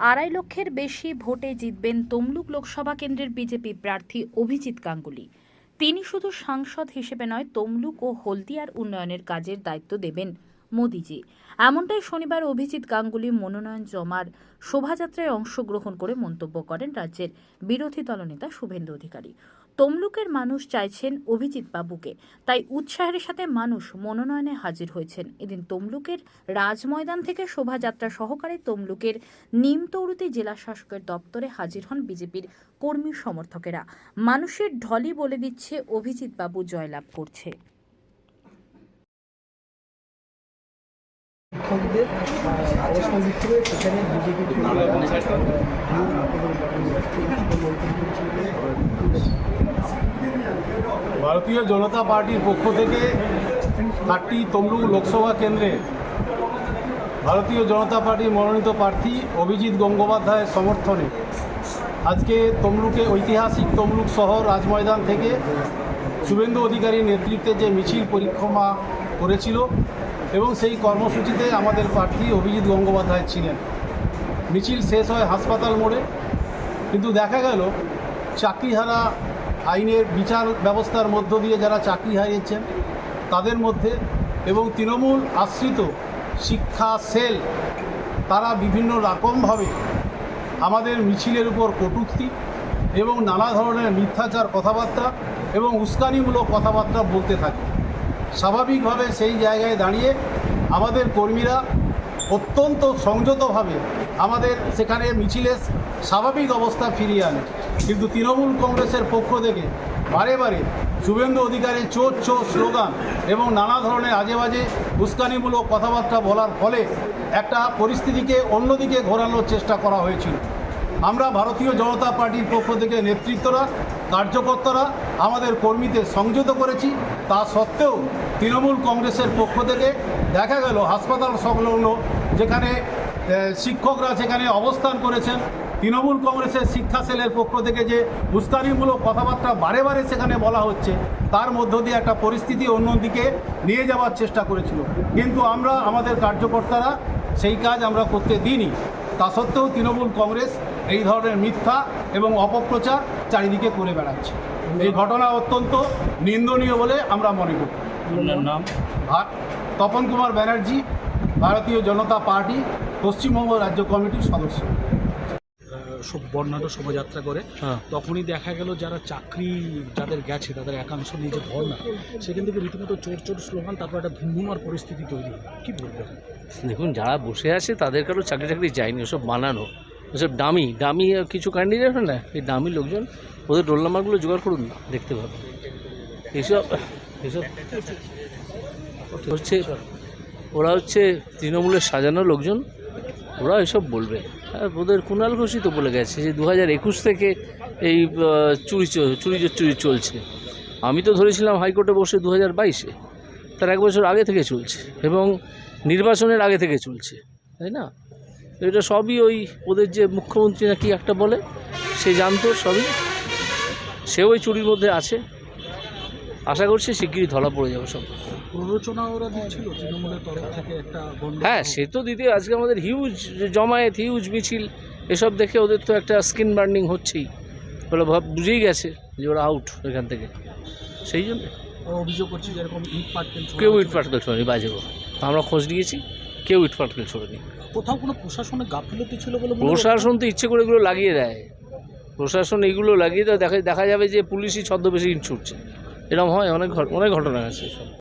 2.5 লক্ষের বেশি ভোটে জিতবেন তমলুক লোকসভা কেন্দ্রের বিজেপি প্রার্থী অভিজিৎ গাঙ্গুলি। তিনি শুধু সাংসদ হিসেবে নয়, তমলুক ও হলদিয়ার উন্নয়নের কাজের দায়িত্ব দেবেন মোদিজি। এমনটাই শনিবার অভিজিৎ গাঙ্গুলি মনোনয়ন জমার শোভাযাত্রায় অংশগ্রহণ করে মন্তব্য করেন রাজ্যের বিরোধী দলনেতা শুভেন্দু অধিকারী। তমলুকের মানুষ চাইছেন অভিজিৎ বাবুকে, তাই উৎসাহের সাথে মানুষ মনোনয়নে হাজির হয়েছেন। এদিন তমলুকের রাজময়দান থেকে শোভাযাত্রা সহকারে তমলুকের নিমতৌরুতি জেলা শাসকের দপ্তরে হাজির হন বিজেপির কর্মী সমর্থকেরা। মানুষের ঢলই বলে দিচ্ছে অভিজিৎ বাবু জয়লাভ করছে। ভারতীয় জনতা পার্টির পক্ষ থেকে 30 তমলুক লোকসভা কেন্দ্রে ভারতীয় জনতা পার্টির মনোনীত প্রার্থী অভিজিৎ গঙ্গোপাধ্যায়ের সমর্থনে আজকে তমলুকে ঐতিহাসিক তমলুক শহর রাজময়দান থেকে শুভেন্দু অধিকারীর নেতৃত্বে যে মিছিল পরিক্রমা করেছিল এবং সেই কর্মসূচিতে আমাদের প্রার্থী অভিজিৎ গঙ্গোপাধ্যায় ছিলেন। মিছিল শেষ হয় হাসপাতাল মোড়ে, কিন্তু দেখা গেল চাকরিহারা, আইনের বিচার ব্যবস্থার মধ্য দিয়ে যারা চাকরি হারিয়েছেন তাদের মধ্যে এবং তৃণমূল আশ্রিত শিক্ষা সেল, তারা বিভিন্ন রকমভাবে আমাদের মিছিলের উপর কটূক্তি এবং নানা ধরনের মিথ্যাচার কথাবার্তা এবং উস্কানিমূলক কথাবার্তা বলতে থাকে। স্বাভাবিকভাবে সেই জায়গায় দাঁড়িয়ে আমাদের কর্মীরা অত্যন্ত সংযতভাবে আমাদের সেখানে মিছিলের স্বাভাবিক অবস্থা ফিরিয়ে আনে, কিন্তু তৃণমূল কংগ্রেসের পক্ষ থেকে বারে বারে শুভেন্দু অধিকারী চোর চোর স্লোগান এবং নানা ধরনের আজে বাজে উস্কানিমূলক কথাবার্তা বলার ফলে একটা পরিস্থিতিকে অন্যদিকে ঘোরানোর চেষ্টা করা হয়েছিল। আমরা ভারতীয় জনতা পার্টির পক্ষ থেকে নেতৃত্বরা, কার্যকর্তারা আমাদের কর্মীদের সংযত করেছি। তা সত্ত্বেও তৃণমূল কংগ্রেসের পক্ষ থেকে দেখা গেল হাসপাতাল সংলগ্ন যেখানে শিক্ষকরা সেখানে অবস্থান করেছেন, তৃণমূল কংগ্রেসের শিক্ষা সেলের পক্ষ থেকে যে উস্কানিমূলক কথাবার্তা বারে বারে সেখানে বলা হচ্ছে, তার মধ্য দিয়ে একটা পরিস্থিতি অন্যদিকে নিয়ে যাওয়ার চেষ্টা করেছিল। কিন্তু আমরা, আমাদের কার্যকর্তারা সেই কাজ আমরা করতে দিইনি। তা সত্ত্বেও তৃণমূল কংগ্রেস এই ধরনের মিথ্যা এবং অপপ্রচার চারিদিকে করে বেড়াচ্ছে। এই ঘটনা অত্যন্ত নিন্দনীয় বলে আমরা মনে করি। নাম তপন কুমার ব্যানার্জি, ভারতীয় জনতা পার্টি পশ্চিমবঙ্গ রাজ্য কমিটির সদস্য। সব বর্ণাঢ্য শোভাযাত্রা করে তখনই দেখা গেল যারা চাকরি যাদের গেছে তাদের একাংশ নিয়ে যে ধর্ণা, সেখান থেকে রীতিমতো চোর চোর স্লোগান, তারপর একটা ধুমধুমার পরিস্থিতি তৈরি হয়। কী বলবেন? দেখুন, যারা বসে আছে তাদের কারো চাকরি যায়নি, ওসব বানানো, ওসব ডামি কিছু ক্যান্ডিডেট হয় না, এই ডামি লোকজন, ওদের রোল নাম্বারগুলো জোগাড় করুন না, দেখতে পাবেন। এসব হচ্ছে, ওরা হচ্ছে তৃণমূলের সাজানো লোকজন, ওরা এসব বলবে। আর ওদের কুণাল ঘোষই তো বলে গেছে যে 2021 থেকে এই চুরি চলছে। আমি তো ধরেছিলাম হাইকোর্টে বসে 2022-এ, তার 1 বছর আগে থেকে চলছে এবং নির্বাচনের আগে থেকে চলছে, তাই না? এটা সবই ওই ওদের যে মুখ্যমন্ত্রী নাকি একটা বলে, সে জানতো সবই, সে ওই চুরির মধ্যে আছে। আশা করছি শিগগিরই ধরা পড়ে যাবে সব। প্ররোচনা ওরা দিচ্ছিল তৃণমূলের তরফ থেকে একটা। হ্যাঁ, সে তো দিতে, আজকে আমাদের হিউজ জমায়েত, হিউজ মিছিল, এসব দেখে ওদের তো একটা স্কিন বার্নিং হচ্ছেই। ওরা বুঝেই গেছে যে ওরা আউট এখান থেকে, সেই জন্য অভিযোগ করছে যেরকম ইট পাটকেল, কেউ ইট পাটকেল ছোড়েনি। বাজে কথা, আমরা খোঁজ নিয়েছি, কেউ ইট পাটকেল ছোড়েনি। কোথাও কোনো প্রশাসনের গাফিলতি ছিল বলে? প্রশাসন তো ইচ্ছে করে এগুলো লাগিয়ে দেয়, প্রশাসন এইগুলো লাগিয়ে দেয়, দেখা যাবে যে পুলিশই ছদ্মবেশে ইট ছুটছে। এরকম হয়, অনেক ঘটনা আছে।